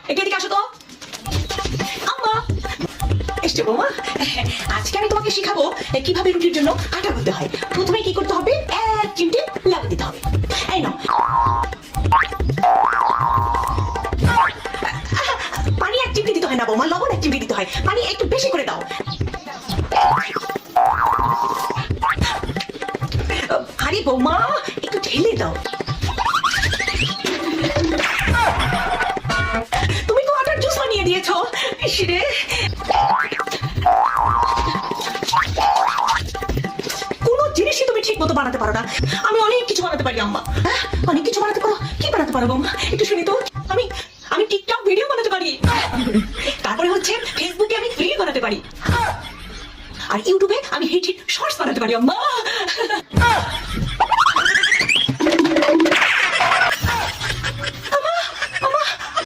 একটু এদিকে আসো তো। আম্মা এসছে বৌমা, আজকে আমি তোমাকে শিখাবো কিভাবে রুটির জন্য আটা করতে হয়। প্রথমে কি করতে হবে, 1 চিমটে লবণ দিতে হবে। এই নাও। পানি 1 চিমটে দিতে হয় না বৌমা, লবণ 1 চিমটে দিতে হয়। পানি একটু বেশি করে দাও। আরে বৌমা একটু ঢেলে দাও। তুমি তো আটার জুস বানিয়ে দিয়েছো। ইস রে, কোনো জিনিসই তুমি ঠিক মতো বানাতে পারো না। আমি অনেক কিছু বানাতে পারি আম্মা। অনেক কিছু বানাতে পারো। কি বানাতে পারো বৌমা একটু শুনি তো। আমি আমি টিকটক ভিডিও বানাতে পারি। তারপরে হচ্ছে ফেসবুকে আমি রিল বানাতে পারি। আর ইউটিউবে আমি হিট হিট শর্টস বানাতে পারি আম্মা।